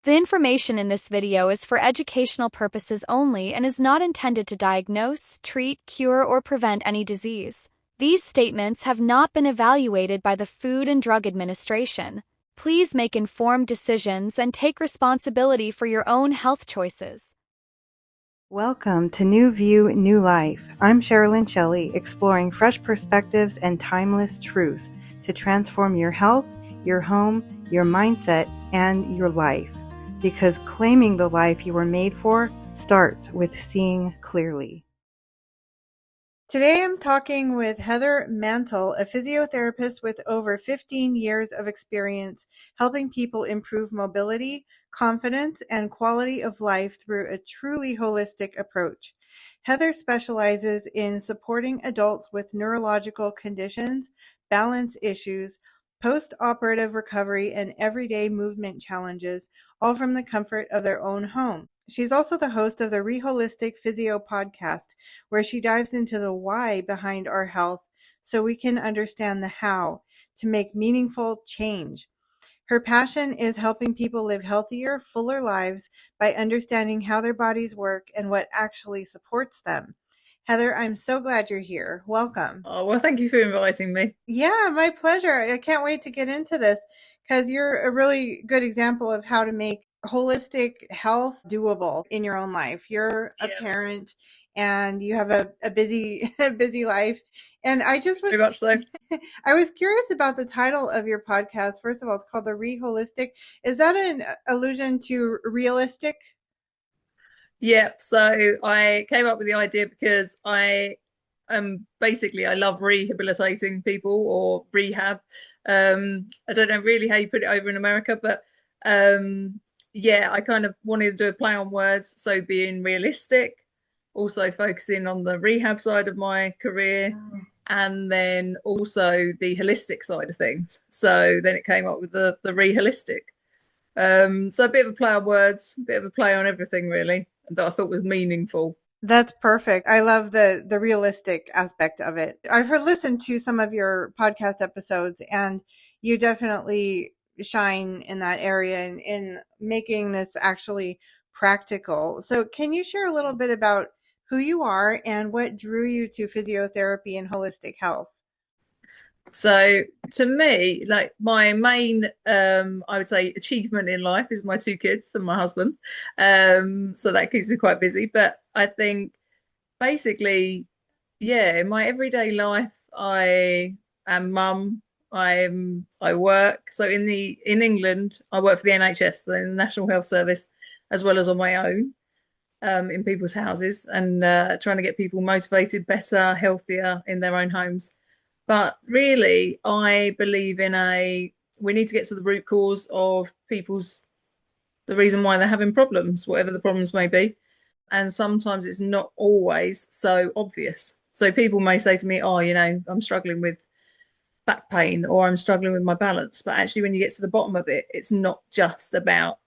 The information in this video is for educational purposes only and is not intended to diagnose, treat, cure, or prevent any disease. These statements have not been evaluated by the Food and Drug Administration. Please make informed decisions and take responsibility for your own health choices. Welcome to New View, New Life. I'm Cherilyn Shelly, exploring fresh perspectives and timeless truth to transform your health, your home, your mindset, and your life. Because claiming the life you were made for starts with seeing clearly. Today I'm talking with Heather Mantle, a physiotherapist with over 15 years of experience helping people improve mobility, confidence, and quality of life through a truly holistic approach. Heather specializes in supporting adults with neurological conditions, balance issues, post-operative recovery, and everyday movement challenges, all from the comfort of their own home. She's also the host of the Reholistic Physio podcast, where she dives into the why behind our health so we can understand the how to make meaningful change. Her passion is helping people live healthier, fuller lives by understanding how their bodies work and what actually supports them. Heather, I'm so glad you're here. Welcome. Oh, well, thank you for inviting me. Yeah, my pleasure. I can't wait to get into this because you're a really good example of how to make holistic health doable in your own life. You're a parent and you have a busy life. And I just was very much so. I was curious about the title of your podcast. First of all, it's called The Reholistic. Is that an allusion to realistic? Yep. So I came up with the idea because I love rehabilitating people or rehab. I don't know really how you put it over in America, but I kind of wanted to do a play on words. So being realistic, also focusing on the rehab side of my career, and then also the holistic side of things. So then it came up with the Reholistic. So a bit of a play on words, a bit of a play on everything really, that I thought was meaningful. That's perfect. I love the realistic aspect of it. I've listened to some of your podcast episodes, and you definitely shine in that area in making this actually practical. So can you share a little bit about who you are and what drew you to physiotherapy and holistic health? So to me, like my main, I would say, achievement in life is my two kids and my husband. So that keeps me quite busy. But I think basically, in my everyday life, I am mum. I work. So in England, I work for the NHS, the National Health Service, as well as on my own, in people's houses, and trying to get people motivated, better, healthier in their own homes. But really, I believe we need to get to the root cause of the reason why they're having problems, whatever the problems may be. And sometimes it's not always so obvious. So people may say to me, oh, I'm struggling with back pain or I'm struggling with my balance. But actually, when you get to the bottom of it, it's not just about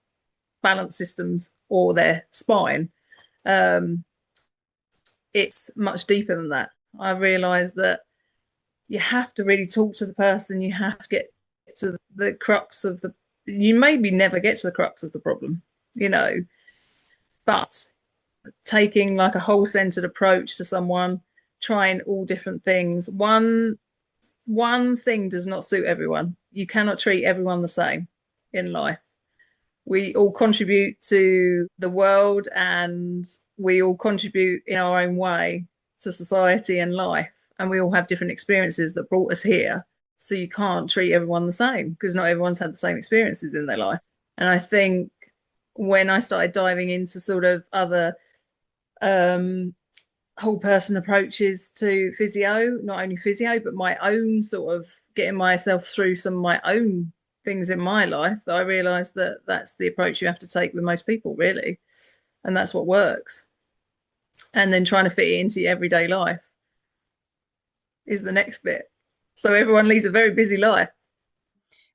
balance systems or their spine. It's much deeper than that. I realized that you have to really talk to the person. You have to get to the crux of you maybe never get to the crux of the problem, but taking like a whole-centered approach to someone, trying all different things. One thing does not suit everyone. You cannot treat everyone the same in life. We all contribute to the world and we all contribute in our own way to society and life. And we all have different experiences that brought us here. So you can't treat everyone the same because not everyone's had the same experiences in their life. And I think when I started diving into sort of other whole person approaches to physio, not only physio, but my own sort of getting myself through some of my own things in my life, that I realized that that's the approach you have to take with most people, really. And that's what works. And then trying to fit it into your everyday life is the next bit. So everyone leads a very busy life.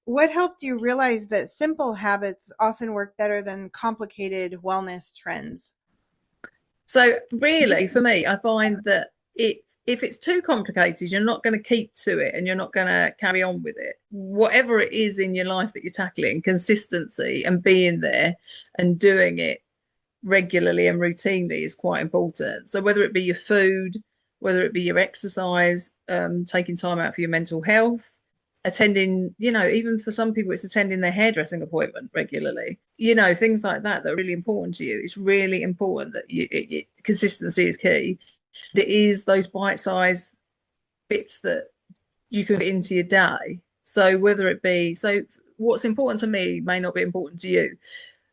What helped you realize that simple habits often work better than complicated wellness trends? So really, for me, I find that if it's too complicated, you're not going to keep to it and you're not going to carry on with it. Whatever it is in your life that you're tackling, consistency and being there and doing it regularly and routinely is quite important. So whether it be your food, whether it be your exercise, taking time out for your mental health, attending, even for some people, it's attending their hairdressing appointment regularly, things like that are really important to you. It's really important that consistency is key. It is those bite-sized bits that you can fit into your day. So what's important to me may not be important to you.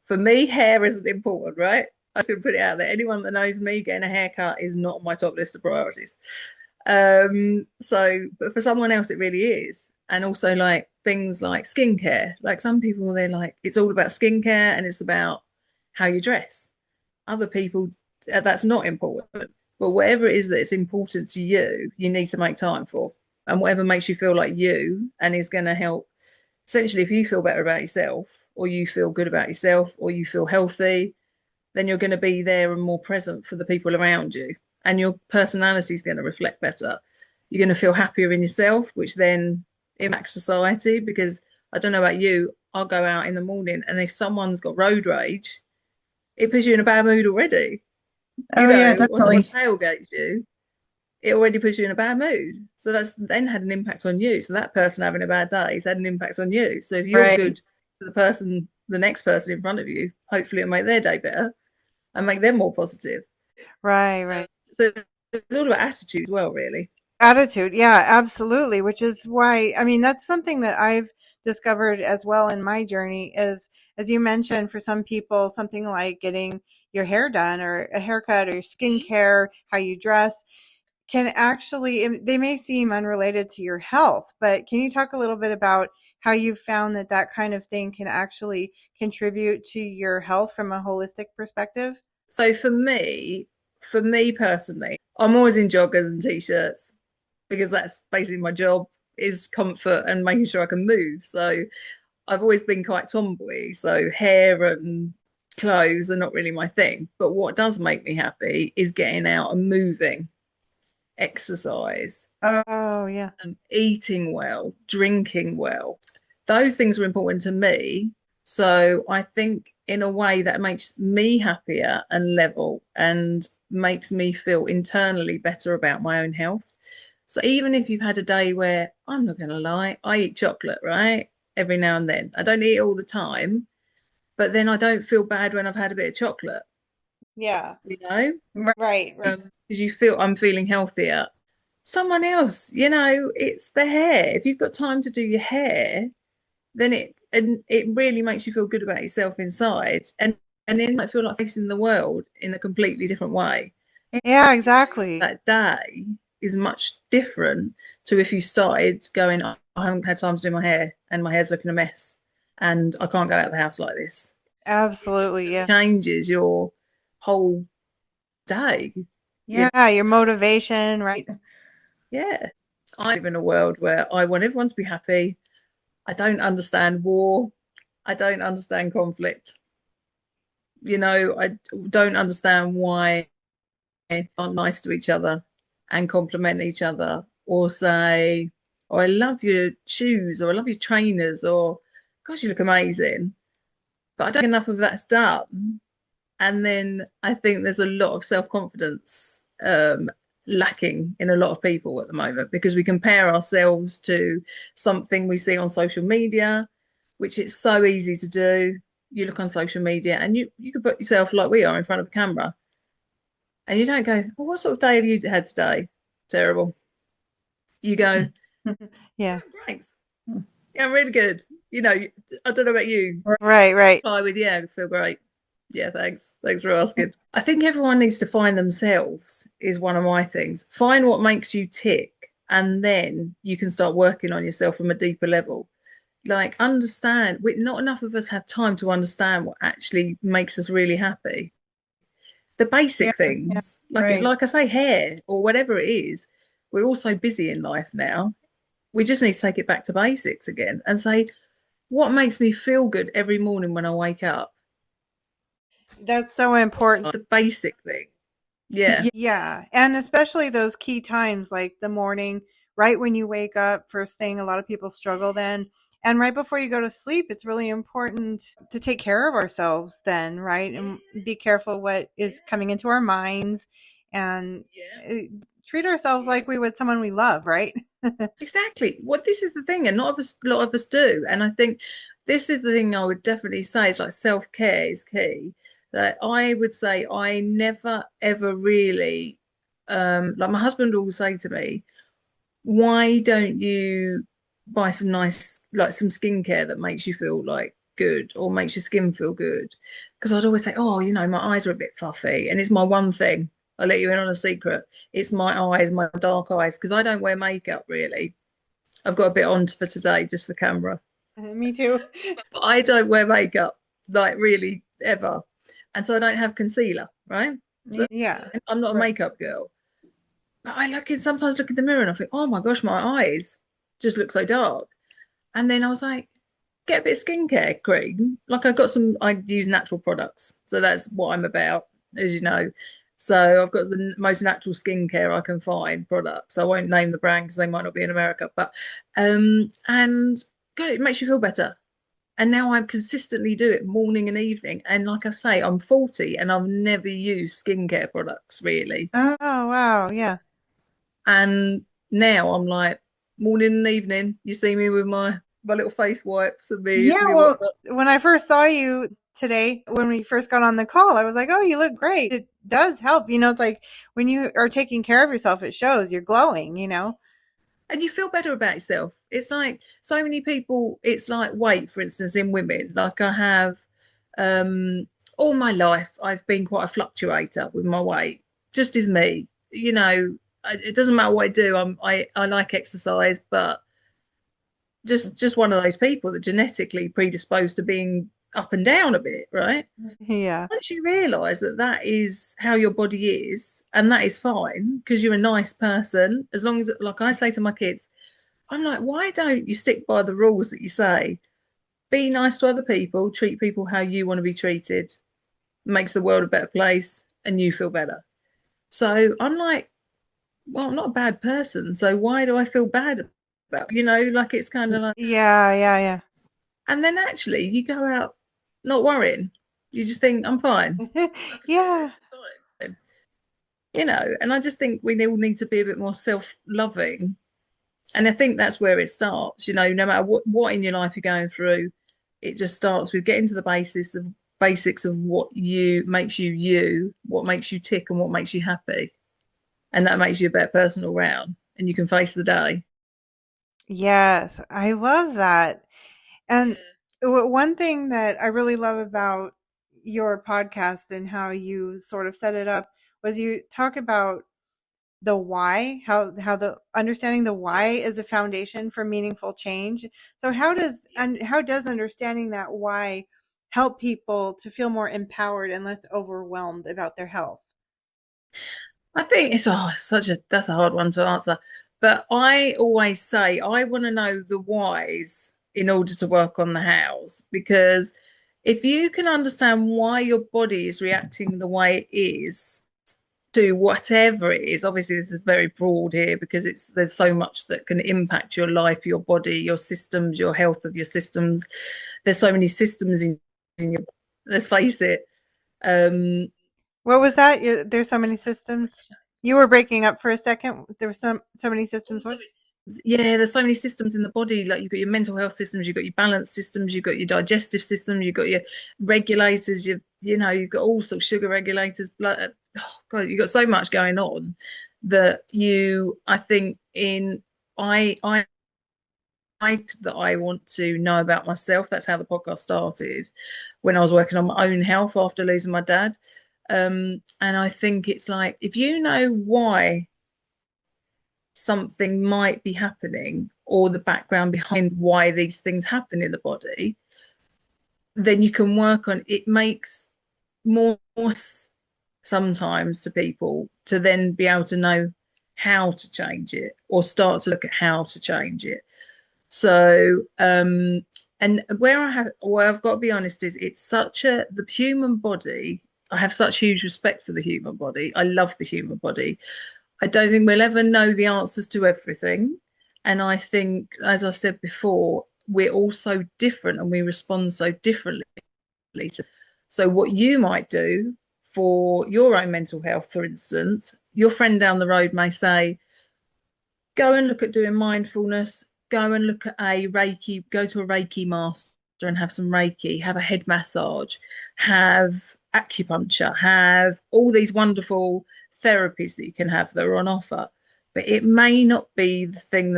For me, hair isn't important, right? I was going to put it out there. Anyone that knows me, getting a haircut is not on my top list of priorities. But for someone else, it really is. And also like things like skincare. Like some people, they're like, it's all about skincare and it's about how you dress. Other people, that's not important. But whatever it is that is important to you, you need to make time for. And whatever makes you feel like you and is going to help. Essentially, if you feel better about yourself, or you feel good about yourself, or you feel healthy, then you're going to be there and more present for the people around you. And your personality is going to reflect better. You're going to feel happier in yourself, which then impacts society. Because I don't know about you, I'll go out in the morning and if someone's got road rage, it puts you in a bad mood already. Yeah, Or someone definitely. tailgates you, it already puts you in a bad mood. So that's then had an impact on you. So that person having a bad day has had an impact on you. So if you're Right. good to the next person in front of you, hopefully it'll make their day better and make them more positive. Right. So it's all about attitude as well, really. Attitude. Yeah, absolutely. Which is why, I mean, that's something that I've discovered as well in my journey is, as you mentioned, for some people, something like getting your hair done or a haircut or your skincare, how you dress can actually, they may seem unrelated to your health, but can you talk a little bit about how you found that that kind of thing can actually contribute to your health from a holistic perspective? So for me personally, I'm always in joggers and t-shirts because that's basically my job is comfort and making sure I can move. So I've always been quite tomboy. So hair and clothes are not really my thing. But what does make me happy is getting out and moving, exercise, Oh, yeah. and eating well, drinking well. Those things are important to me. So I think in a way that makes me happier and level and makes me feel internally better about my own health. So even if you've had a day where I'm not going to lie, I eat chocolate, right? Every now and then. I don't eat it all the time, but then I don't feel bad when I've had a bit of chocolate, Yeah. you know? Right. Because you feel I'm feeling healthier. Someone else, it's the hair. If you've got time to do your hair, then it really makes you feel good about yourself inside, and then you might feel like facing the world in a completely different way. Yeah, exactly. That day is much different to if you started going, I haven't had time to do my hair and my hair's looking a mess and I can't go out of the house like this. Absolutely. It Yeah. changes your whole day. You Yeah. Your motivation, right? Yeah. I live in a world where I want everyone to be happy. I don't understand war. I don't understand conflict. I don't understand why they aren't nice to each other and compliment each other or say, oh, I love your shoes or I love your trainers or gosh, you look amazing. But I don't think enough of that's done. And then I think there's a lot of self-confidence lacking in a lot of people at the moment because we compare ourselves to something we see on social media, which it's so easy to do. You look on social media and you could put yourself like we are in front of a camera and you don't go, well, what sort of day have you had today? Terrible. You go, Yeah. thanks. Yeah, I'm really good. I don't know about you. Right. Reply with, yeah, I feel great. Yeah, thanks. Thanks for asking. I think everyone needs to find themselves, is one of my things. Find what makes you tick, and then you can start working on yourself from a deeper level. Like, understand, not enough of us have time to understand what actually makes us really happy. The Yeah. basic things, like I say, hair or whatever it is, we're all so busy in life now. We just need to take it back to basics again and say, what makes me feel good every morning when I wake up? That's so important. The basic thing. Yeah. Yeah. And especially those key times like the morning, right when you wake up, first thing, a lot of people struggle then. And right before you go to sleep, it's really important to take care of ourselves then, right? And be careful what is coming into our minds and uh, treat ourselves like we would someone we love, right? Exactly. Well, this is the thing, and not of us, a lot of us do. And I think this is the thing I would definitely say is like self-care is key. That I would say I never ever really like my husband will say to me, why don't you buy some nice like some skincare that makes you feel like good or makes your skin feel good? Because I'd always say, oh, my eyes are a bit fluffy, and it's my one thing. I'll let you in on a secret. It's my eyes, my dark eyes, because I don't wear makeup really. I've got a bit on for today just for camera. Me too. But I don't wear makeup like really ever. And so I don't have concealer, right? So Yeah. I'm not a Right. makeup girl. But sometimes look in the mirror and I think, oh my gosh, my eyes just look so dark. And then I was like, get a bit of skincare cream. Like I use natural products. So that's what I'm about, as you know. So I've got the most natural skincare I can find products. I won't name the brand because they might not be in America, but and good, it makes you feel better. And now I consistently do it morning and evening. And like I say, I'm 40 and I've never used skincare products really. Oh, wow. Yeah. And now I'm like morning and evening. You see me with my little face wipes and Yeah, me well, whatnot. when I first saw you today, when we first got on the call, I was like, "Oh, you look great." It does help, it's like when you are taking care of yourself, it shows you're glowing. And you feel better about yourself. It's like so many people, it's like weight, for instance, in women. Like I have um all my life I've been quite a fluctuator with my weight, just as me. It doesn't matter what I do. I like exercise, but just one of those people that genetically predisposed to being up and down a bit, right? Yeah. Once you realize that that is how your body is, and that is fine because you're a nice person, as long as, like I say to my kids, I'm like, why don't you stick by the rules that you say? Be nice to other people, treat people how you want to be treated, makes the world a better place, and you feel better. So I'm like, well, I'm not a bad person, so why do I feel bad about, like it's kind of like, Yeah, yeah, and then actually you go out not worrying. You just think, I'm fine. yeah. Yeah. It's fine. And I just think we all need to be a bit more self-loving. And I think that's where it starts, no matter what in your life you're going through, it just starts with getting to the basics of what makes you, what makes you tick and what makes you happy. And that makes you a better person all round and you can face the day. Yes, I love that. And one thing that I really love about your podcast and how you sort of set it up was you talk about the why, how the understanding the why is a foundation for meaningful change. So how does understanding that why help people to feel more empowered and less overwhelmed about their health? I think that's a hard one to answer. But I always say I want to know the whys in order to work on the hows. Because if you can understand why your body is reacting the way it is to whatever it is, obviously this is very broad here because there's so much that can impact your life, your body, your systems, your health of your systems. There's so many systems in your, let's face it. Um, What was that? There's so many systems. You were breaking up for a second. There were so many systems. What? yeah, there's so many systems in the body. Like you've got your mental health systems, you've got your balance systems, you've got your digestive systems, you've got your regulators, you've got all sorts of sugar regulators, blood. Oh God, you've got so much going on that I think that I want to know about myself. That's how the podcast started when I was working on my own health after losing my dad. And I think it's like if you know why something might be happening or the background behind why these things happen in the body, then you can work on it. Makes more sometimes to people to then be able to know how to change it or start to look at how to change it. So, and where I've got to be honest is the human body. I have such huge respect for the human body. I love the human body. I don't think we'll ever know the answers to everything. And I think, as I said before, we're all so different and we respond so differently. So, what you might do for your own mental health, for instance, your friend down the road may say, go and look at doing mindfulness, go and look at a Reiki, go to a Reiki master and have some Reiki, have a head massage, have acupuncture, have all these wonderful therapies that you can have that are on offer. But it may not be the thing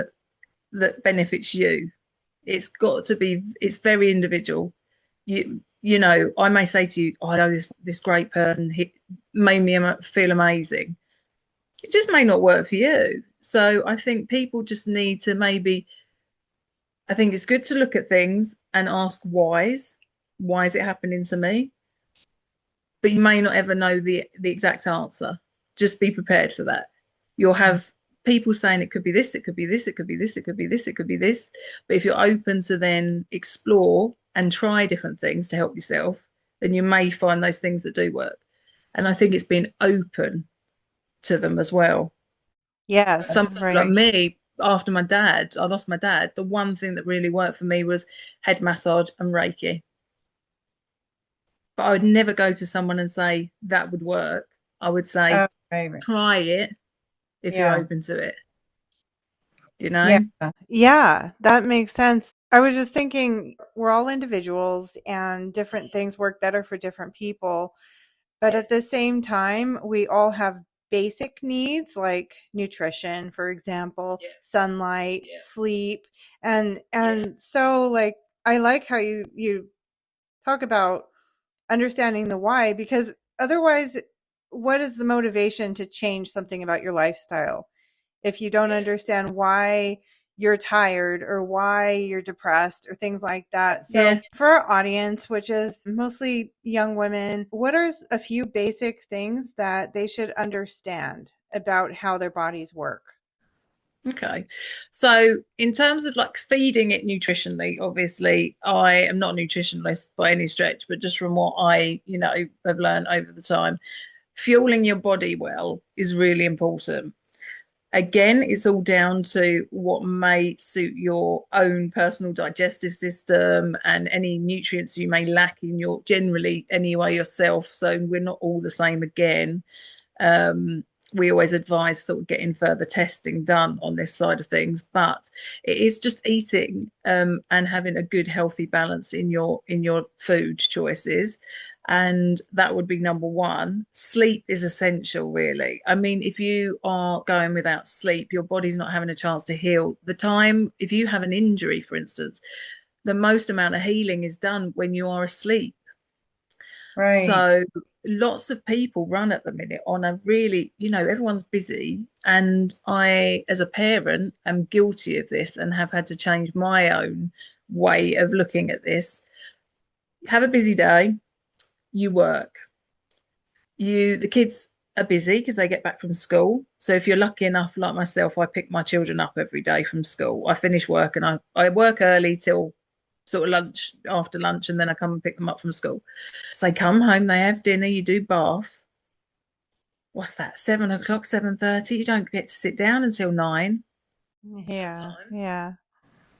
that benefits you. It's got to be, it's very individual. You know, I may say to you, oh, I know this great person, he made me feel amazing. It just may not work for you. So I think people just need to maybe, I think it's good to look at things and ask whys. Why is it happening to me? But you may not ever know the exact answer. Just be prepared for that. You'll have people saying it could be this, it could be this, it could be this, it could be this, it could be this. But if you're open to then explore and try different things to help yourself, then you may find those things that do work. And I think it's being open to them as well. Some Yes, people like right. me, after I lost my dad, the one thing that really worked for me was head massage and Reiki. But I would never go to someone and say that would work. I would say, Oh, right, right. try it if you're Yeah. open to it, you Yeah. know? Yeah, that makes sense. I was just thinking we're all individuals and different things work better for different people. But at the same time, we all have basic needs like nutrition, for example, sunlight, sleep. And so like I like how you talk about understanding the why, because otherwise what is the motivation to change something about your lifestyle if you don't understand why you're tired or why you're depressed or things like that. So Yeah. for our audience, which is mostly young women, what are a few basic things that they should understand about how their bodies work? Okay. So in terms of like feeding it nutritionally, obviously I am not a nutritionalist by any stretch, but just from what I, have learned over the time, fueling your body well is really important. Again, it's all down to what may suit your own personal digestive system and any nutrients you may lack in your generally anyway yourself. So we're not all the same again. Um, we always advise sort of getting further testing done on this side of things, but it is just eating and having a good healthy balance in your food choices, and that would be number one. Sleep is essential, really. I mean, if you are going without sleep, your body's not having a chance to heal. The time, if you have an injury, for instance, the most amount of healing is done when you are asleep. Right. So lots of people run at the minute on a really, everyone's busy. And I, as a parent, am guilty of this and have had to change my own way of looking at this. Have a busy day, you work. The kids are busy because they get back from school. So if you're lucky enough, like myself, I pick my children up every day from school. I finish work and I work early till sort of lunch, after lunch, and then I come and pick them up from school. So they come home, they have dinner, you do bath. What's that? 7 o'clock, 7:30. You don't get to sit down until 9 Yeah. sometimes. Yeah.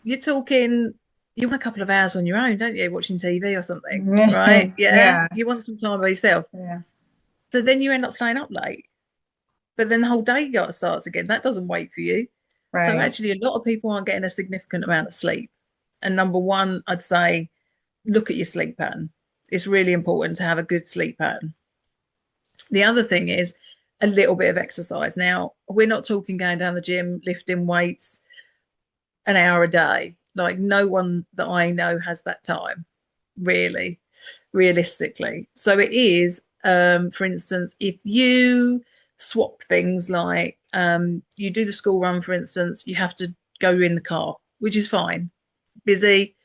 You're talking, you want a couple of hours on your own, don't you? Watching TV or something, right? Yeah. Yeah. Yeah. You want some time by yourself. Yeah. So then you end up staying up late. But then the whole day starts again. That doesn't wait for you. So Right. actually, a lot of people aren't getting a significant amount of sleep. And number one, I'd say look at your sleep pattern. It's really important to have a good sleep pattern. The other thing is a little bit of exercise. Now, we're not talking going down the gym, lifting weights an hour a day. Like, no one that I know has that time, really, realistically. So it is, for instance, if you swap things like you do the school run, for instance, you have to go in the car, which is fine. Busy,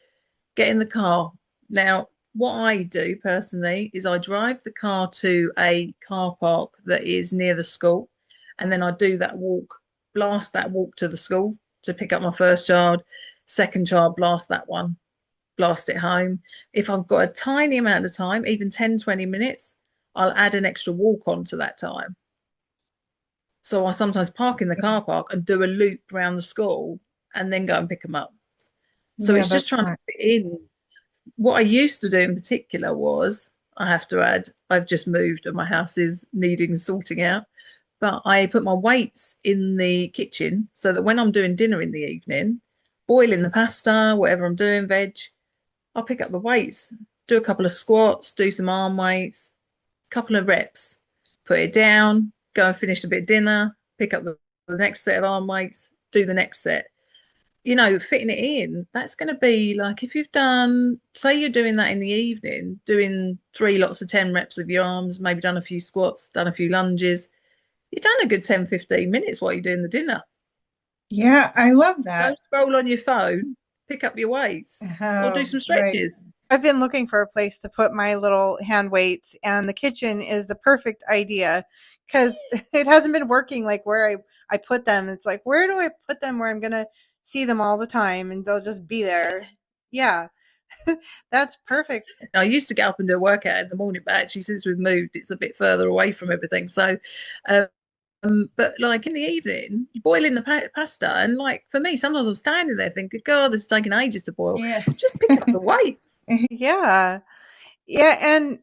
get in the car. Now, what I do personally is I drive the car to a car park that is near the school, and then I do that walk, blast that walk to the school to pick up my first child, second child, blast that one, blast it home. If I've got a tiny amount of time, even 10, 20 minutes, I'll add an extra walk on to that time. So I sometimes park in the car park and do a loop around the school and then go and pick them up. So Yeah, it's just that's trying to smart. fit in. What I used to do in particular was, I have to add, I've just moved and my house is needing sorting out. But I put my weights in the kitchen so that when I'm doing dinner in the evening, boiling the pasta, whatever I'm doing, veg, I'll pick up the weights, do a couple of squats, do some arm weights, couple of reps, put it down, go and finish a bit of dinner, pick up the next set of arm weights, do the next set. You know, fitting it in, that's going to be like if you've done, say you're doing that in the evening, doing 3 lots of 10 reps of your arms, maybe done a few squats, done a few lunges, you've done a good 10, 15 minutes while you're doing the dinner. Yeah, I love that. Don't scroll on your phone, pick up your weights or do Oh, some right. stretches. I've been looking for a place to put my little hand weights, and the kitchen is the perfect idea because it hasn't been working like where I put them. It's like, where do I put them where I'm going to see them all the time and they'll just be there? Yeah, that's perfect. Now, I used to get up and do a workout in the morning, but actually, since we've moved, it's a bit further away from everything. So, but like in the evening, you boil in the pasta, and like for me, sometimes I'm standing there thinking, God, this is taking ages to boil. Yeah. Just pick up the weights. Yeah. Yeah,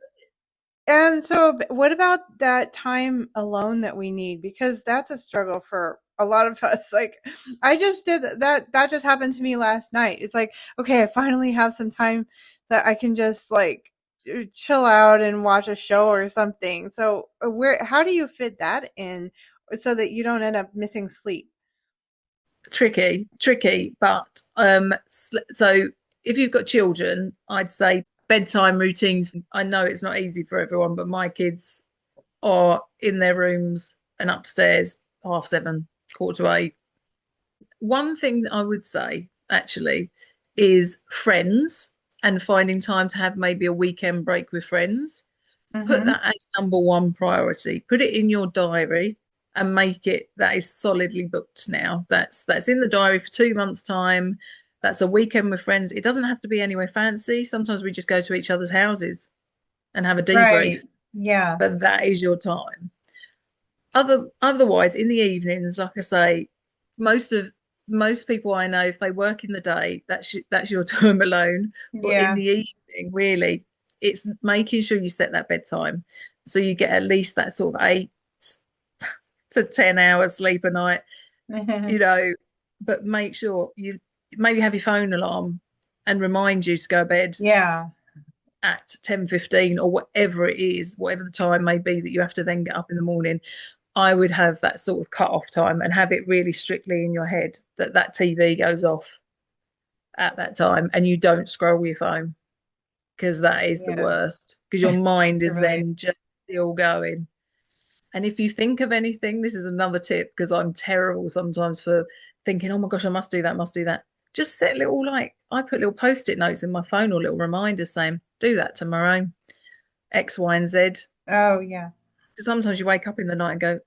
and so what about that time alone that we need? Because that's a struggle for a lot of us. Like I just did that just happened to me last night. It's like, okay, I finally have some time that I can just like chill out and watch a show or something. So how do you fit that in so that you don't end up missing sleep? Tricky, but so if you've got children, I'd say bedtime routines. I know it's not easy for everyone, but my kids are in their rooms and upstairs 7:30, 7:45. One thing I would say actually is friends and finding time to have maybe a weekend break with friends. Put Mm-hmm. that as number one priority. Put it in your diary and make it that is solidly booked now. That's in the diary for 2 months' time. That's a weekend with friends. It doesn't have to be anywhere fancy. Sometimes we just go to each other's houses and have a debrief, Right. Yeah. but that is your time. Otherwise, in the evenings, like I say, most of most people I know, if they work in the day, that's your time alone. But in Yeah. the evening, really, it's making sure you set that bedtime so you get at least that sort of 8 to 10 hours sleep a night. You know, but make sure you maybe have your phone alarm and remind you to go to bed Yeah. at 10:15 or whatever it is, whatever the time may be that you have to then get up in the morning. I would have that sort of cut off time and have it really strictly in your head that that TV goes off at that time and you don't scroll your phone because that is the Yeah. worst because your mind is Really. then just still going. And if you think of anything, this is another tip because I'm terrible sometimes for thinking, oh my gosh, I must do that, must do that. Just set little, like, I put little post-it notes in my phone or little reminders saying, do that tomorrow, X, Y, and Z. Oh, yeah. Sometimes you wake up in the night and go,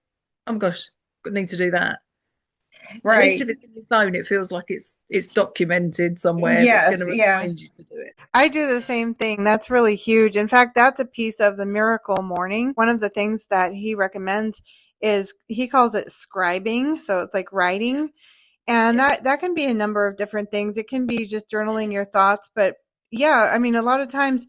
oh my gosh, I need to do that. At least if Right. it's in your phone, it feels like it's documented somewhere that's going Yes. to Yeah. remind you to do it. I do the same thing. That's really huge. In fact, that's a piece of the miracle morning. One of the things that he recommends is he calls it scribing. So it's like writing. And that can be a number of different things. It can be just journaling your thoughts. But yeah, I mean, a lot of times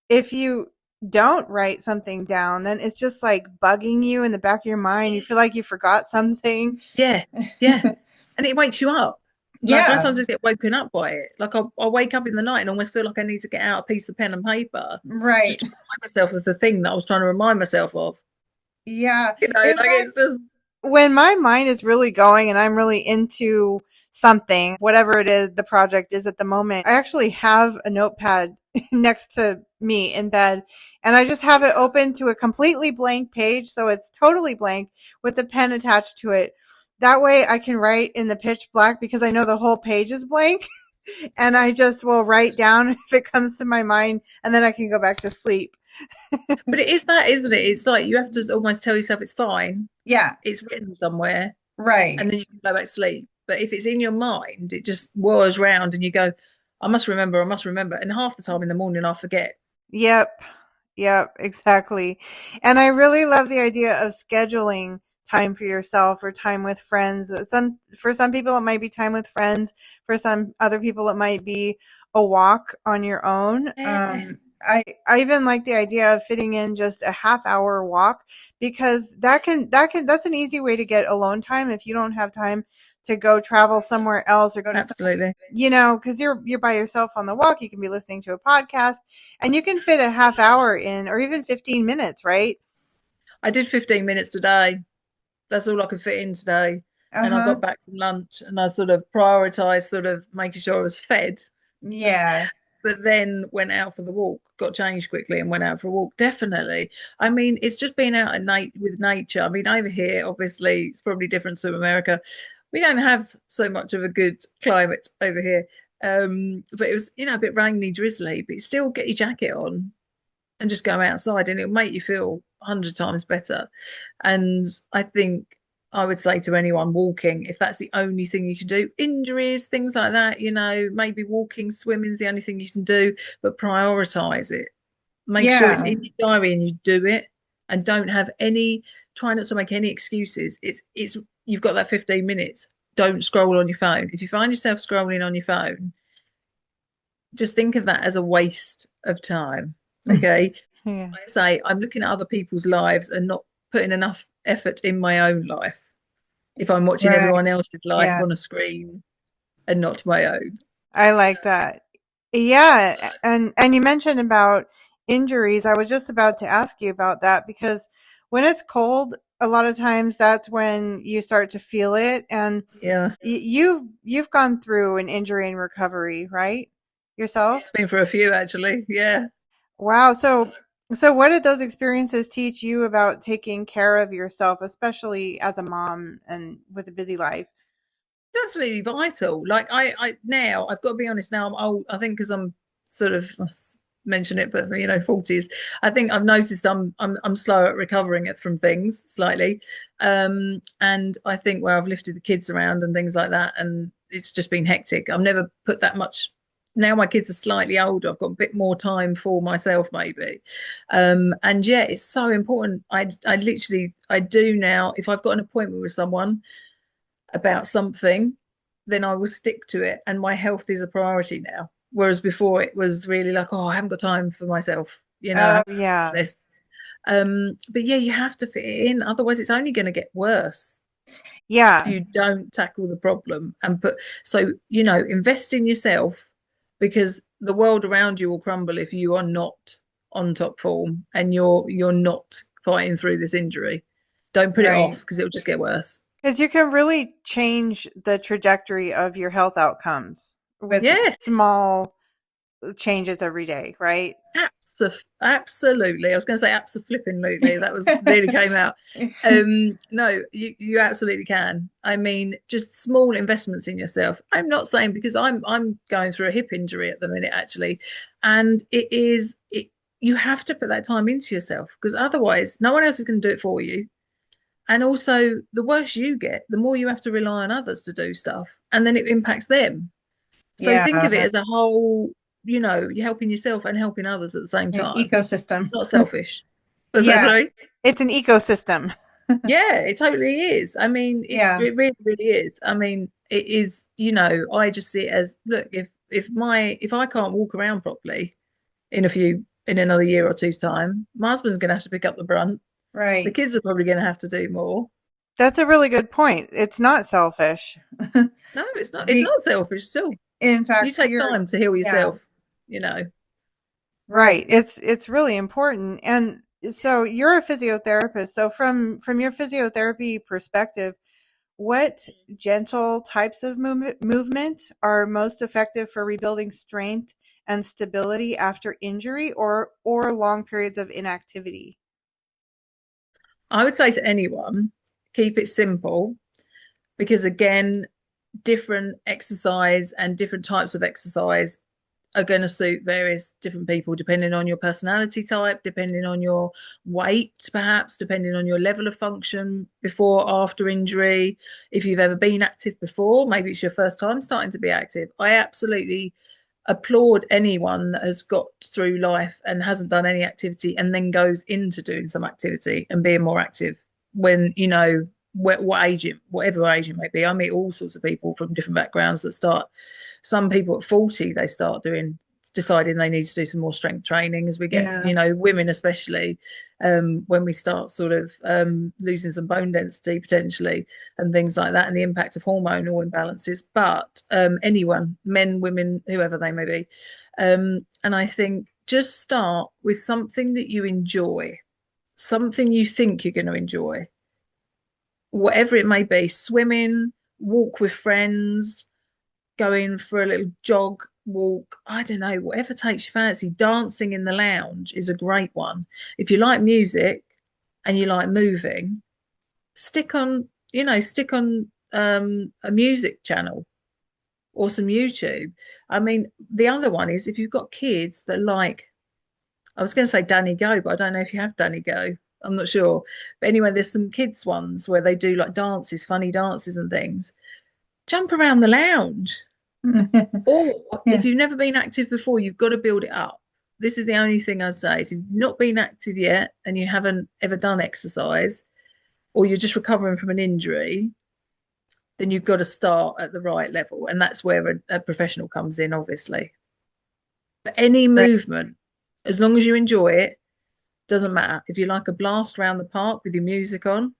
if you don't write something down, then it's just like bugging you in the back of your mind. You feel like you forgot something. Yeah, yeah. And it wakes you up. Like I Yeah. sometimes get woken up by it. Like I'll wake up in the night and almost feel like I need to get out a piece of pen and paper just Right. to remind myself of the thing that I was trying to remind myself of. Yeah. You know, In like fact, it's just when my mind is really going and I'm really into something, whatever it is the project is at the moment, I actually have a notepad next to me in bed and I just have it open to a completely blank page. So it's totally blank with the pen attached to it. That way I can write in the pitch black because I know the whole page is blank and I just will write down if it comes to my mind and then I can go back to sleep. but it is that, isn't it? It's like you have to almost tell yourself it's fine. Yeah, It's written somewhere and right. then you can go back to sleep. But if it's in your mind, it just whirs round and you go, I must remember. And half the time in the morning, I forget. Yep. Yep, exactly. And I really love the idea of scheduling time for yourself or time with friends. For some people it might be time with friends. For some other people it might be a walk on your own. Yes, I even like the idea of fitting in just a half hour walk because that's an easy way to get alone time if you don't have time to go travel somewhere else or go to absolutely. because you're by yourself on the walk. You can be listening to a podcast and you can fit a half hour in or even 15 minutes, right? I did 15 minutes today. That's all I could fit in today. And I Uh-huh. got back from lunch and I sort of prioritized sort of making sure I was fed, Yeah. but then went out for the walk, got changed quickly and went out for a walk. Definitely. I mean, it's just being out at night with nature. I mean, over here, obviously, it's probably different to America. We don't have so much of a good climate over here. But it was, a bit rainy, drizzly, but you still get your jacket on and just go outside and it'll make you feel 100 times better. And I think I would say to anyone walking, if that's the only thing you can do, injuries, things like that, maybe walking, swimming is the only thing you can do, but prioritize it. Make sure it's Yeah. in your diary and you do it and don't have try not to make any excuses. It's you've got that 15 minutes. Don't scroll on your phone. If you find yourself scrolling on your phone, just think of that as a waste of time. Okay. Yeah. I say I'm looking at other people's lives and not putting enough effort in my own life if I'm watching Right. everyone else's life Yeah. on a screen and not my own. I like that. Yeah, and you mentioned about injuries. I was just about to ask you about that because when it's cold, a lot of times that's when you start to feel it. And Yeah, you've gone through an injury and recovery, right? Yourself? been for a few actually. Yeah. Wow. So what did those experiences teach you about taking care of yourself, especially as a mom and with a busy life? It's absolutely vital. Like I now I've got to be honest. Now I'm old. I think because I'm sort of mention it, but 40s. I think I've noticed I'm slow at recovering it from things slightly, and I think where I've lifted the kids around and things like that, and it's just been hectic. I've never put that much. Now my kids are slightly older. I've got a bit more time for myself, maybe, and yeah, it's so important. I literally I do now. If I've got an appointment with someone about something, then I will stick to it. And my health is a priority now. Whereas before it was really like, oh, I haven't got time for myself, I Oh, haven't yeah. got this. But yeah, you have to fit it in. Otherwise, it's only going to get worse if Yeah. you don't tackle the problem and invest in yourself because the world around you will crumble if you are not on top form and you're not fighting through this injury. Don't put it off Right. because it'll just get worse. Because you can really change the trajectory of your health outcomes with Yes. small changes every day, right? Absolutely. I was going to say abso-flipping-lutely. That was nearly came out. No, you absolutely can. I mean, just small investments in yourself. I'm not saying because I'm going through a hip injury at the minute actually, and you have to put that time into yourself because otherwise no one else is going to do it for you. And also, the worse you get, the more you have to rely on others to do stuff, and then it impacts them. So think of it Yeah. as a whole, you're helping yourself and helping others at the same An time. It's ecosystem. not selfish. Was that Yeah. sorry? It's an ecosystem. Yeah, it totally is. I mean, Yeah. it really, really is. I mean, it is, I just see it as look, if I can't walk around properly in another year or two's time, my husband's gonna have to pick up the brunt. The Right. kids are probably gonna have to do more. That's a really good point. It's not selfish. No, it's not. It's Be, not selfish at all. in You fact, take time to heal yeah, yourself, you know. right. It's really important. And so you're a physiotherapist. So from your physiotherapy perspective, what gentle types of movement are most effective for rebuilding strength and stability after injury or long periods of inactivity? I would say to anyone, keep it simple because again, different exercise and different types of exercise are going to suit various different people depending on your personality type, depending on your weight, perhaps, depending on your level of function before, after injury. If you've ever been active before, maybe it's your first time starting to be active. I absolutely applaud anyone that has got through life and hasn't done any activity and then goes into doing some activity and being more active when, you know, what age it, whatever age it may be. I meet all sorts of people from different backgrounds that start, some people at 40, they start deciding they need to do some more strength training as we get, Yeah. you know, women especially, when we start sort of losing some bone density potentially and things like that, and the impact of hormonal imbalances. But anyone, men, women, whoever they may be. And I think just start with something that you enjoy, something you think you're going to enjoy, whatever it may be: swimming, walk with friends, going for a little jog, walk, I don't know, whatever takes your fancy. Dancing in the lounge is a great one. If you like music and you like moving, stick on, you know, stick on a music channel or some YouTube. I mean, the other one is if you've got kids that like, I was going to say Danny Go, but I don't know if you have Danny Go. I'm not sure. But anyway, there's some kids ones where they do like dances, funny dances and things. Jump around the lounge. Or Yeah. if you've never been active before, you've got to build it up. This is the only thing I'd say is if you've not been active yet and you haven't ever done exercise, or you're just recovering from an injury, then you've got to start at the right level. And that's where a professional comes in, obviously. But any Right. movement, as long as you enjoy it, doesn't matter. If you like a blast around the park with your music on,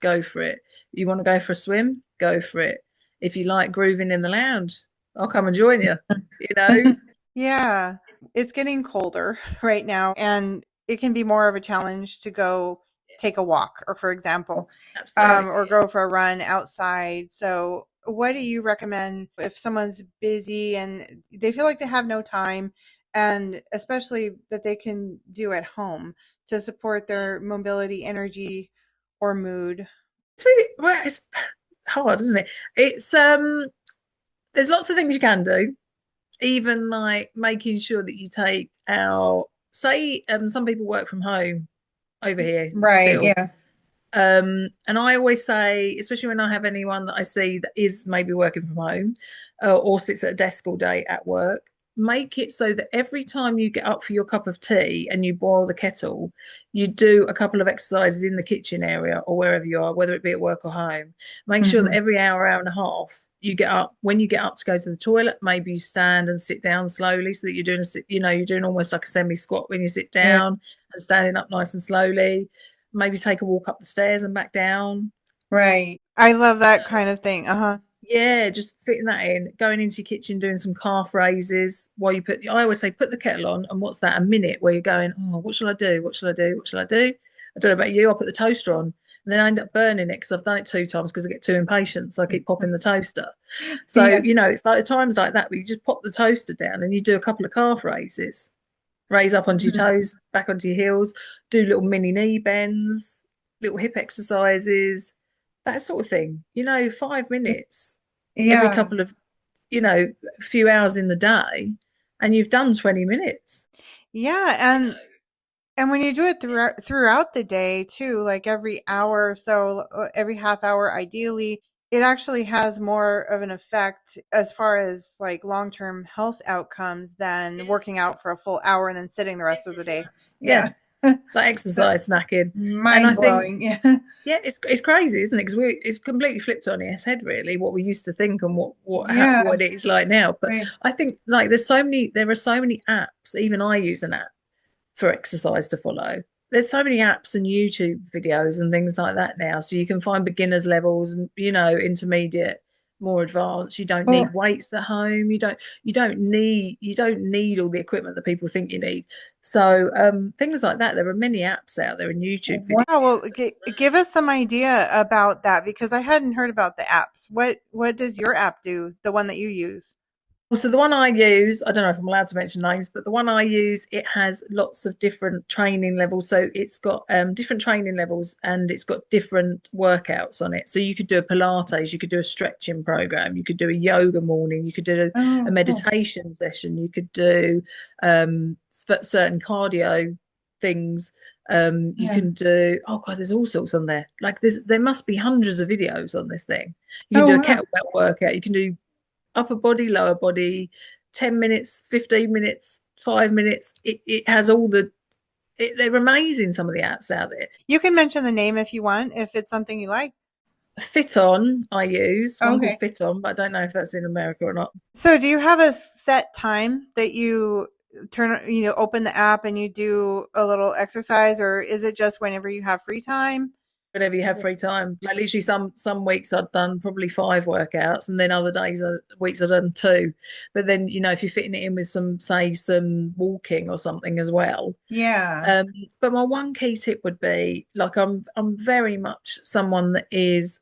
go for it. You want to go for a swim, go for it. If you like grooving in the lounge, I'll come and join you, you know? Yeah, it's getting colder right now, and it can be more of a challenge to go take a walk, or for example, Absolutely. or go for a run outside. So, what do you recommend if someone's busy and they feel like they have no time, and especially that they can do at home to support their mobility, energy, or mood? It's really, well, it's hard, isn't it? It's there's lots of things you can do, even like making sure that you take our, say, some people work from home over here Right, still. yeah. And I always say, especially when I have anyone that I see that is maybe working from home, or sits at a desk all day at work, make it so that every time you get up for your cup of tea and you boil the kettle, you do a couple of exercises in the kitchen area or wherever you are, whether it be at work or home. Make sure that Mhm. every hour, hour and a half, you get up. When you get up to go to the toilet, maybe you stand and sit down slowly so that you're doing you know, you're doing almost like a semi squat when you sit Yeah. down, and standing up nice and slowly. Maybe take a walk up the stairs and back down. Right. I love that kind of thing. Uh-huh. Yeah, just fitting that in, going into your kitchen, doing some calf raises while you put, I always say, put the kettle on. And what's that? A minute where you're going, oh, what shall I do? What shall I do? What shall I do? I don't know about you. I put the toaster on and then I end up burning it because I've done it 2 times because I get too impatient. So I keep popping the toaster. So, Yeah. you know, it's like times like that where you just pop the toaster down and you do a couple of calf raises, raise up onto your Mhm. toes, back onto your heels, do little mini knee bends, little hip exercises, that sort of thing. You know, 5 minutes every Yeah. couple of, you know, a few hours in the day, and you've done 20 minutes. Yeah, and when you do it throughout the day too, like every hour or so, every half hour ideally, it actually has more of an effect as far as like long-term health outcomes than working out for a full hour and then sitting the rest of the day. Yeah, Yeah. like So exercise snacking. And I mind think, blowing. Yeah. yeah, it's crazy, isn't it? Because it's completely flipped on its head, really, what we used to think and Yeah. what it is like now. But Right. I think like there are so many apps. Even I use an app for exercise to follow. There's so many apps and YouTube videos and things like that now. So you can find beginners levels and, you know, intermediate, more advanced. You don't Oh, need weights at home. You don't need all the equipment that people think you need. So things like that. There are many apps out there and YouTube wow. videos. Well, give us some idea about that because I hadn't heard about the apps. What does your app do? The one that you use? So the one I use, I don't know if I'm allowed to mention names, but the one I use, it has lots of different training levels. So it's got different training levels and it's got different workouts on it. So you could do a Pilates, you could do a stretching program, you could do a yoga morning, you could do a Oh, cool. meditation session, you could do certain cardio things. You Yeah. can do, oh God, there's all sorts on there. Like there must be hundreds of videos on this thing. You can Oh, do a wow. kettlebell workout, you can do upper body, lower body, 10 minutes, 15 minutes, 5 minutes. It has all they're amazing, some of the apps out there. You can mention the name if you want, if it's something you like. Fit On, I use one Okay. called Fit On, but I don't know if that's in America or not. So do you have a set time that you open the app and you do a little exercise, or is it just whenever you have free time? Whenever you have free time, like literally some weeks I've done probably 5 workouts, and then other weeks I've done 2. But then, if you're fitting it in with some walking or something as well. Yeah. But my one key tip would be, like, I'm very much someone that is,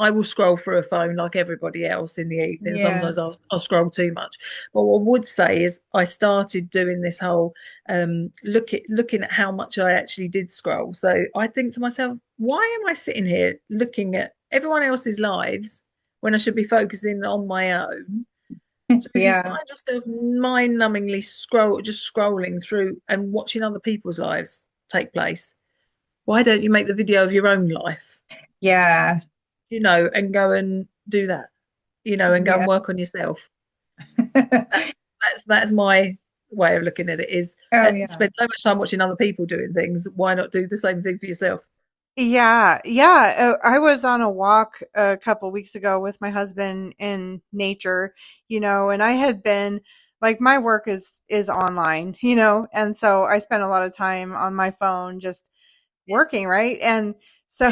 I will scroll through a phone like everybody else in the evening. Yeah. Sometimes I'll scroll too much. But what I would say is I started doing this whole looking at how much I actually did scroll. So I think to myself, why am I sitting here looking at everyone else's lives when I should be focusing on my own? So if you Yeah. find yourself mind-numbingly scrolling through and watching other people's lives take place, why don't you make the video of your own life, Yeah. and go and do that, and go Yeah. and work on yourself? That's my way of looking at it, is Oh, yeah. spend so much time watching other people doing things. Why not do the same thing for yourself? Yeah, yeah. I was on a walk a couple weeks ago with my husband in nature, and I had been like, my work is online, and so I spent a lot of time on my phone just working, right? And so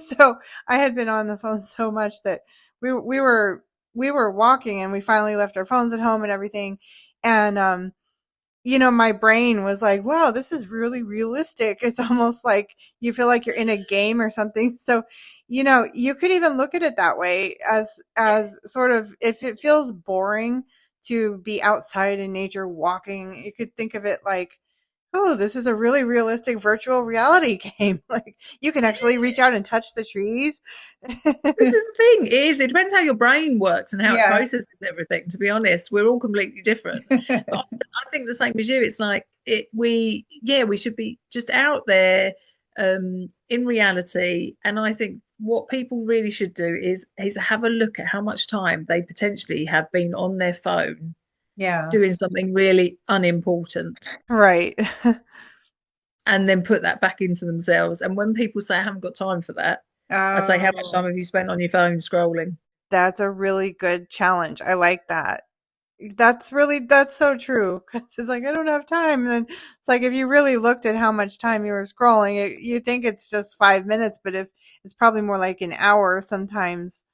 so I had been on the phone so much that we were walking, and we finally left our phones at home and everything. And my brain was like, wow, this is really realistic. It's almost like you feel like you're in a game or something. So, you could even look at it that way, as sort of, if it feels boring to be outside in nature walking, you could think of it like, oh, this is a really realistic virtual reality game. Like, you can actually reach out and touch the trees. This is the thing, it depends how your brain works and how it Yeah. processes everything. To be honest, we're all completely different. But I think the same as you. It's like we should be just out there, in reality. And I think what people really should do is have a look at how much time they potentially have been on their phone Yeah. doing something really unimportant, Right. and then put that back into themselves. And when people say I haven't got time for that, I say, how much Oh, time have you spent on your phone scrolling? that's a really good challenge. I like that. That's so true. 'Cause it's like, I don't have time. And then it's like, if you really looked at how much time you were scrolling, you think it's just 5 minutes, but if it's probably more like an hour sometimes.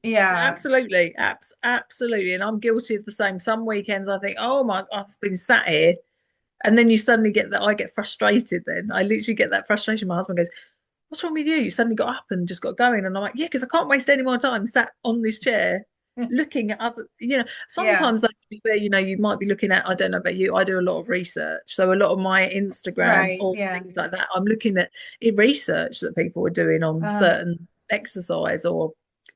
Yeah. Absolutely, absolutely. And I'm guilty of the same. Some weekends I think, oh my, I've been sat here, and then you suddenly get that. I get frustrated. Then I literally get that frustration. My husband goes, "What's wrong with you? You suddenly got up and just got going." And I'm like, "Yeah, because I can't waste any more time sat on this chair looking at other." Yeah. Sometimes, like, to be fair, you might be looking at. I don't know about you. I do a lot of research, so a lot of my Instagram Right. or Yeah. things like that, I'm looking at research that people are doing on Uh, certain exercise, or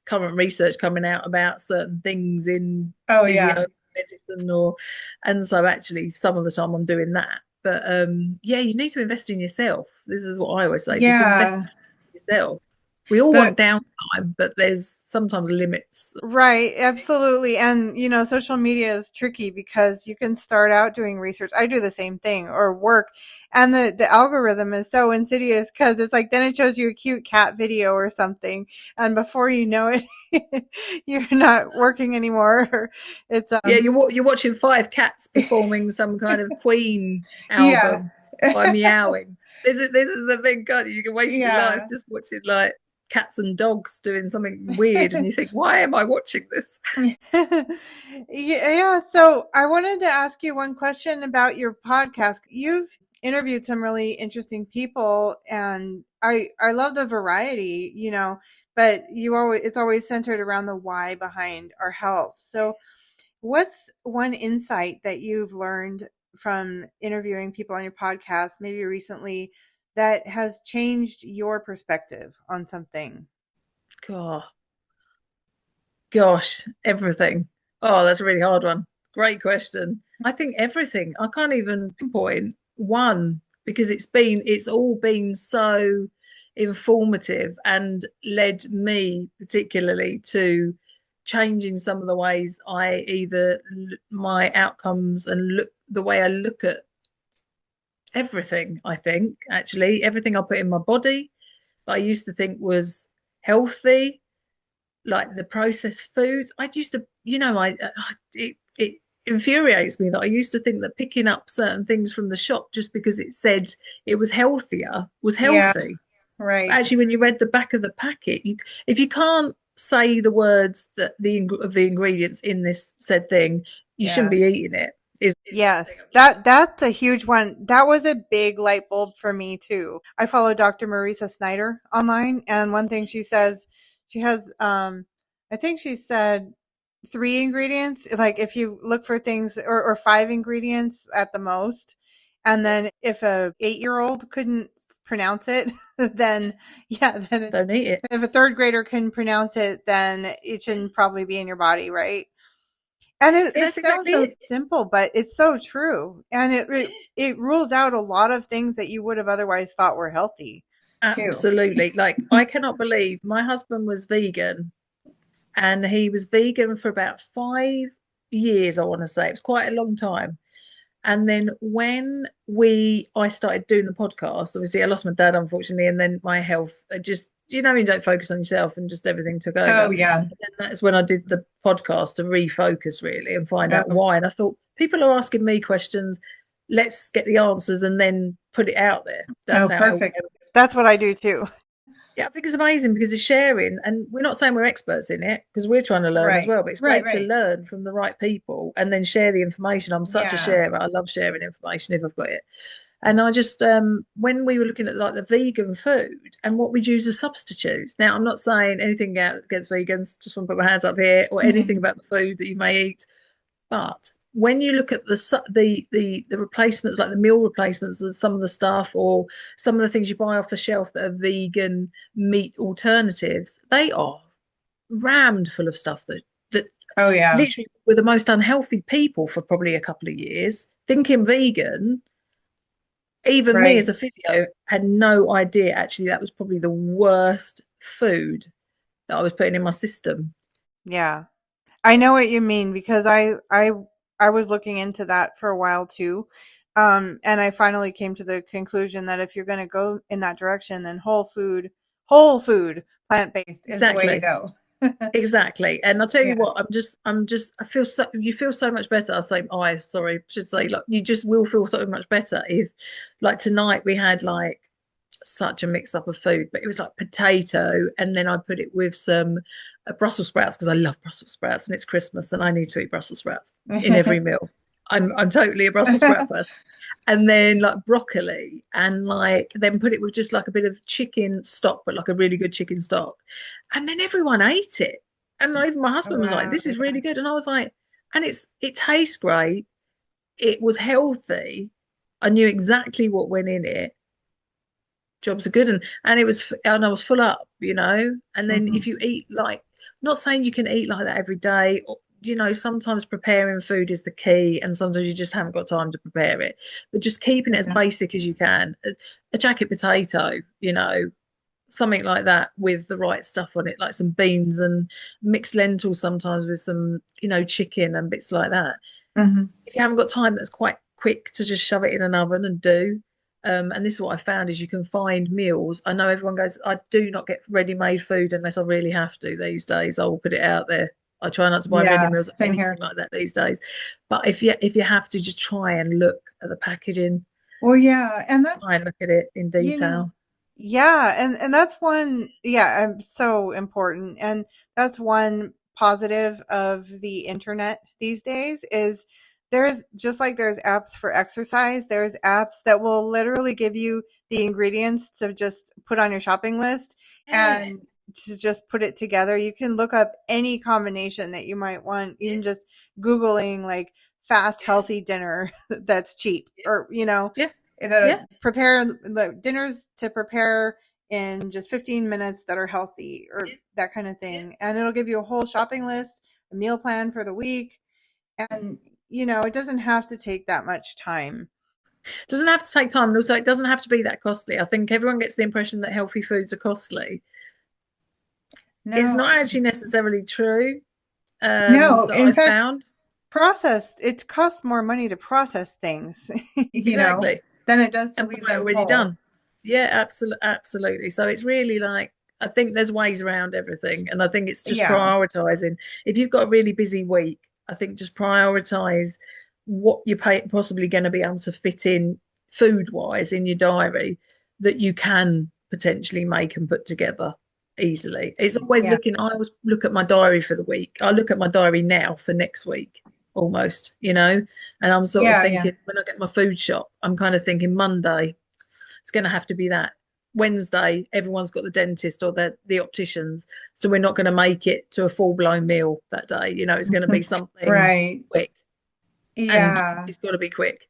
current research coming out about certain things in oh, yeah. physio medicine, and so actually some of the time I'm doing that. But yeah, you need to invest in yourself. This is what I always say, just invest Yeah. in yourself. We all The want downtime, but there's sometimes limits. Right, absolutely. And, social media is tricky because you can start out doing research. I do the same thing, or work. And the algorithm is so insidious, because it's like, then it shows you a cute cat video or something. And before you know it, you're not working anymore. It's, Yeah, you're watching 5 cats performing some kind of Queen yeah. album by meowing. This is the thing, God, you can waste your life Yeah. just watching, like, cats and dogs doing something weird, and you think, why am I watching this? Yeah, so I wanted to ask you one question about your podcast. You've interviewed some really interesting people, and I love the variety, but it's always centered around the why behind our health. So what's one insight that you've learned from interviewing people on your podcast, maybe recently, that has changed your perspective on something? God, gosh, everything. Oh, that's a really hard one. Great question. I think everything. I can't even pinpoint one, because it's all been so informative and led me particularly to changing some of the ways I either my outcomes and look the way I look at everything. I think actually everything I put in my body that I used to think was healthy, like the processed foods. I used to, it infuriates me that I used to think that picking up certain things from the shop just because it said it was healthier was Yeah, healthy. But right. actually, when you read the back of the packet, if you can't say the words that of the ingredients in this said thing, you shouldn't Yeah. be eating it. Is one thing Yes, I've just that's a huge one. That was a big light bulb for me too. I follow Dr. Marisa Snyder online, and one thing she says, she has, I think she said 3 ingredients. Like if you look for things, or 5 ingredients at the most, and then if a 8-year-old couldn't pronounce it, then yeah, then it's, don't eat it. if a third grader couldn't pronounce it, then it shouldn't probably be in your body, right? And But it that's sounds exactly so it. simple, but it's so true. And it rules out a lot of things that you would have otherwise thought were healthy too. Absolutely. Like I cannot believe my husband was vegan and he was vegan for about 5 years, I want to say. It was quite a long time. And then when I started doing the podcast, obviously I lost my dad, unfortunately, and then my health just, you don't focus on yourself and just everything took over. Oh yeah. And then that's when I did the podcast to refocus really and find out Oh, why. And I thought people are asking me questions, let's get the answers and then put it out there. That's oh, how it. perfect. That's what I do too. Yeah, I think it's amazing because it's sharing, and we're not saying we're experts in it because we're trying to learn as Right. well. But it's Right, great to right. learn from the right people and then share the information. I'm such a Yeah. sharer. I love sharing information if I've got it. And I just, when we were looking at like the vegan food and what we'd use as substitutes. Now, I'm not saying anything against vegans. Just want to put my hands up here, or anything Mhm. about the food that you may eat. But when you look at the replacements, like the meal replacements of some of the stuff, or some of the things you buy off the shelf that are vegan meat alternatives, they are rammed full of stuff that Oh yeah. literally were the most unhealthy people for probably a couple of years. Thinking vegan, even me as Right. a physio had no idea actually that was probably the worst food that I was putting in my system. Yeah. I know what you mean because I was looking into that for a while too. And I finally came to the conclusion that if you're going to go in that direction, then whole food, plant-based is the way to Exactly. go. Exactly. And I'll tell you Yeah. what, I feel so, you feel so much better. I say, oh, I sorry, should say, like, you just will feel so much better if, like, tonight we had like such a mix up of food, but it was like potato, and then I put it with some Brussels sprouts because I love Brussels sprouts and it's Christmas and I need to eat Brussels sprouts in every meal. I'm totally a Brussels sprout person. And then like broccoli, and like then put it with just like a bit of chicken stock, but like a really good chicken stock. And then everyone ate it. And like, even my Oh, husband was like, wow. this is really good. And I was like, and it tastes great. It was healthy. I knew exactly what went in it. Jobs are good, and it was, and I was full up, And then Mhm. if you eat like, not saying you can eat like that every day, or, sometimes preparing food is the key, and sometimes you just haven't got time to prepare it. But just keeping it as Yeah. basic as you can, a jacket potato, something like that with the right stuff on it, like some beans and mixed lentils sometimes with some, chicken and bits like that. Mhm. If you haven't got time, that's quite quick to just shove it in an oven and do. And this is what I found is you can find meals. I know everyone goes, I do not get ready-made food unless I really have to these days. I will put it out there. I try not to buy ready Yeah, meals or same anything here. like that these days. But if you have to, just try and look at the packaging, Well, yeah, and try that's, and look at it in you know, detail. yeah, and that's one, yeah, so important. And that's one positive of the internet these days is there's just like there's apps for exercise, there's apps that will literally give you the ingredients to just put on your shopping list Yeah, and to just put it together. You can look up any combination that you might want, yeah, even just Googling like fast, healthy dinner that's cheap, or, yeah, yeah, the prepare the dinners to prepare in just 15 minutes that are healthy, or that kind of yeah. thing. And it'll give you a whole shopping list, a meal plan for the week. And, it doesn't have to take that much time. Doesn't have to take time, and also it doesn't have to be that costly. I think everyone gets the impression that healthy foods are costly. It's No. not actually necessarily true. No, that in I fact, found. processed, it costs more money to process things, Exactly. than it does to And leave buy it them already whole. done. Yeah, absolutely. So it's really like, I think there's ways around everything, and I think it's just Yeah. prioritizing. If you've got a really busy week, I think just prioritize what you're possibly going to be able to fit in food wise in your diary that you can potentially make and put together easily. It's always Yeah. looking, I always look at my diary for the week. I look at my diary now for next week almost, and I'm sort of Yeah. Yeah. thinking when I get my food shop, I'm kind of thinking Monday, it's going to have to be that. Wednesday, everyone's got the dentist or the opticians, so we're not going to make it to a full blown meal that day. It's going to be something Right. quick, and Yeah. it's got to be quick.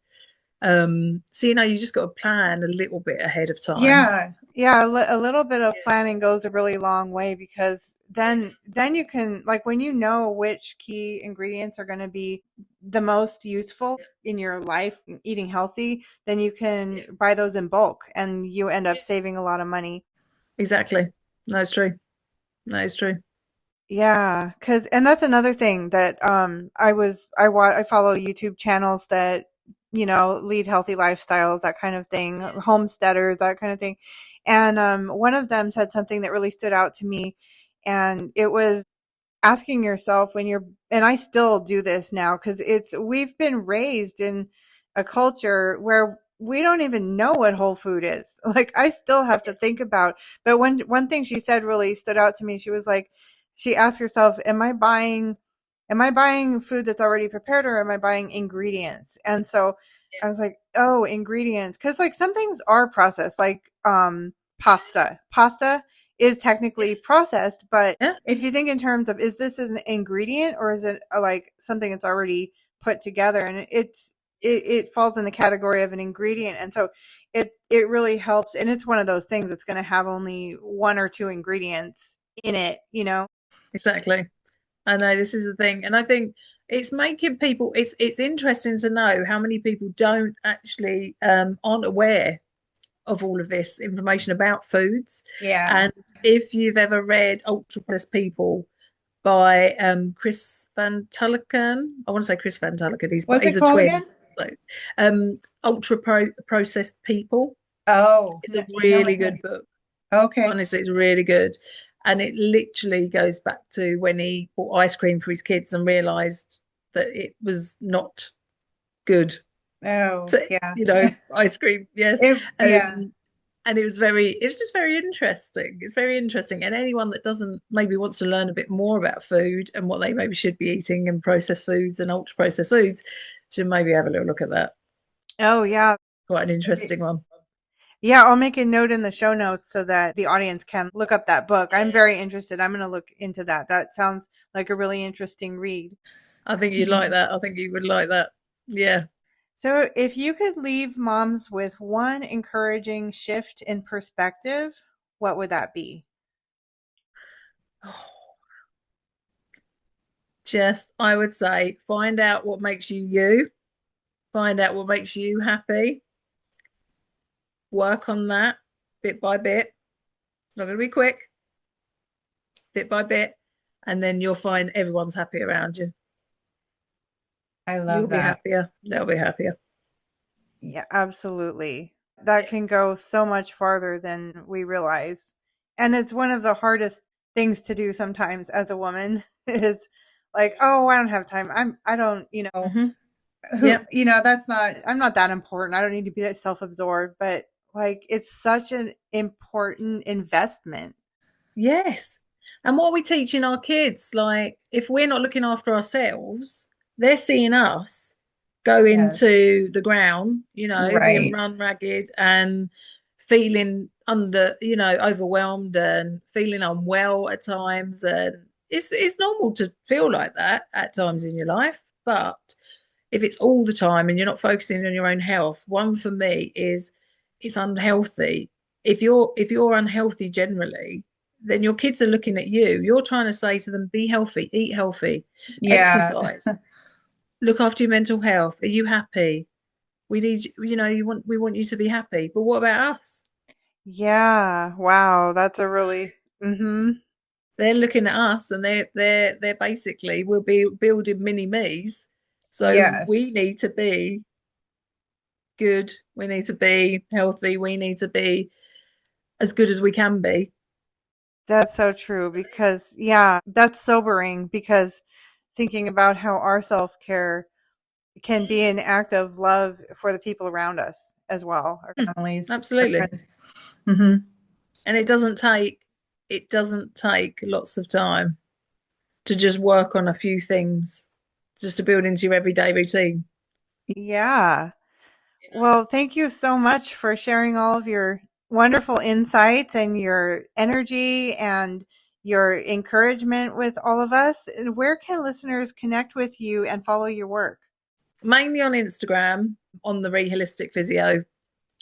So you just got to plan a little bit ahead of time. Yeah. Yeah, a little bit of planning goes a really long way, because then you can, like, when you know which key ingredients are going to be the most useful in your life eating healthy, then you can buy those in bulk and you end up saving a lot of money. Exactly. No, it's true. No, it's true. Yeah, and that's another thing that I follow YouTube channels that lead healthy lifestyles, that kind of thing, homesteaders, that kind of thing. And one of them said something that really stood out to me, and it was asking yourself when you're, and I still do this now, because we've been raised in a culture where we don't even know what whole food is. Like, I still have to think about, but one thing she said really stood out to me. She was like, she asked herself, am I buying food that's already prepared, or am I buying ingredients? And so I was like, oh, ingredients. Cause like some things are processed, like pasta is technically processed, but Yeah, if you think in terms of, is this an ingredient, or is it like something that's already put together, and it falls in the category of an ingredient. And so it really helps, and it's one of those things that's going to have only one or two ingredients in it. exactly. I know this is the thing, and I think it's making people. It's interesting to know how many people don't actually aren't aware of all of this information about foods. Yeah. And if you've ever read Ultra Plus People by Chris Van Tulleken, I want to say Chris Van Tulleken, What's he's it a called twin. again? So, Processed People. Oh, It's a no, really good okay. book. Okay. Honestly, it's really good. And it literally goes back to when he bought ice cream for his kids and realized that it was not good. Oh, So, yeah. ice cream, yes. Yeah. And it was just very interesting. It's very interesting. And anyone that doesn't maybe wants to learn a bit more about food and what they maybe should be eating and processed foods and ultra processed foods should maybe have a little look at that. Oh, yeah. Quite an interesting one. Yeah, I'll make a note in the show notes so that the audience can look up that book. I'm very interested. I'm going to look into that. That sounds like a really interesting read. I think you'd like that. I think you would like that. Yeah. So, if you could leave moms with one encouraging shift in perspective, what would that be? Just, I would say, find out what makes you you, find out what makes you happy, work on that bit by bit. It's not going to be quick, bit by bit, and then you'll find everyone's happy around you. I You'll love be that. happier, they'll be happier. Yeah, absolutely. That can go so much farther than we realize. And it's one of the hardest things to do sometimes as a woman is like, oh, I don't have time. I don't, Hmm. who, Yeah. I'm not that important. I don't need to be that self-absorbed, but like, it's such an important investment. Yes. And what are we teaching our kids? Like, if we're not looking after ourselves, they're seeing us go Yes. into the ground, being Right. run ragged and feeling overwhelmed and feeling unwell at times. And it's normal to feel like that at times in your life. But if it's all the time and you're not focusing on your own health, one for me is it's unhealthy. If you're unhealthy generally, then your kids are looking at you. You're trying to say to them, be healthy, eat healthy, Yeah. exercise, look after your mental health. Are you happy? We need, we want you to be happy. But what about us? Yeah. Wow. That's a really, mm-hmm. they're looking at us, and they're basically, we'll be building mini me's. So we Yes. need to be good, we need to be healthy, we need to be as good as we can be. That's so true because, yeah, that's sobering because thinking about how our self-care can be an act of love for the people around us as well, our families, our Absolutely. friends. Hmm. And it doesn't take lots of time to just work on a few things, just to build into your everyday routine. Yeah. Well, thank you so much for sharing all of your wonderful insights and your energy and your encouragement with all of us. Where can listeners connect with you and follow your work? Mainly on Instagram, on the Reholistic Physio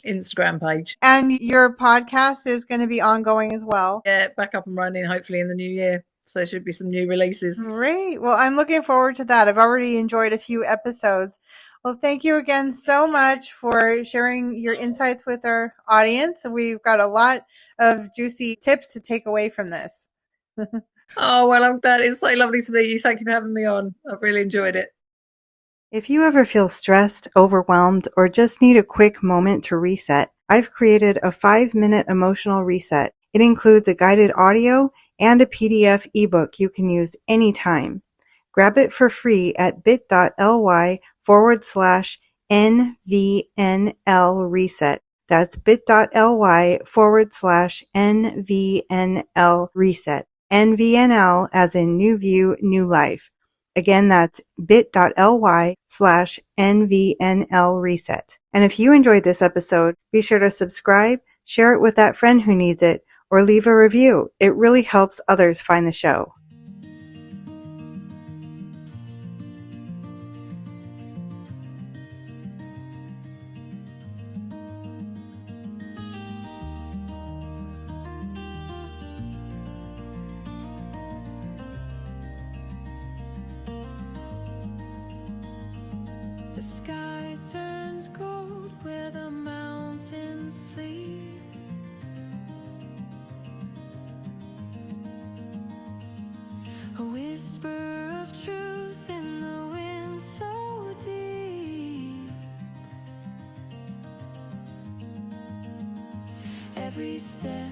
Instagram page. And your podcast is going to be ongoing as well. Yeah, back up and running hopefully in the new year. So there should be some new releases. Great. Well, I'm looking forward to that. I've already enjoyed a few episodes. Well, thank you again so much for sharing your insights with our audience. We've got a lot of juicy tips to take away from this. Oh, well, I'm glad. It's so lovely to meet you. Thank you for having me on. I've really enjoyed it. If you ever feel stressed, overwhelmed, or just need a quick moment to reset, I've created a 5-minute emotional reset. It includes a guided audio and a PDF ebook you can use anytime. Grab it for free at bit.ly/NVNL reset. That's bit.ly/NVNL reset. NVNL as in New View, New Life. Again, that's bit.ly/NVNL reset. And if you enjoyed this episode, be sure to subscribe, share it with that friend who needs it, or leave a review. It really helps others find the show. The sky turns gold where the mountains sleep. A whisper of truth in the wind so deep. Every step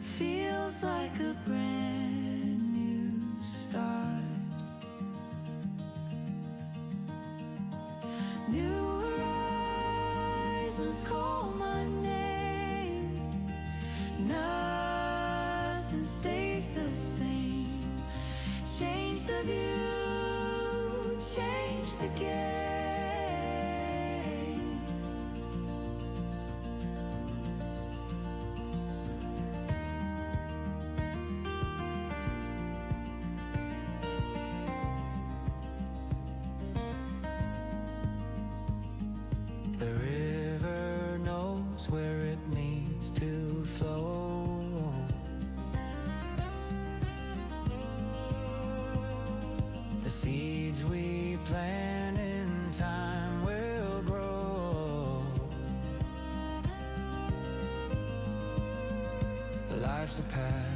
feels like a brand new start. New horizons call my name. Nothing stays the same. Change the view, change the game. The river knows where it needs to flow. The seeds we plant in time will grow. Life's a path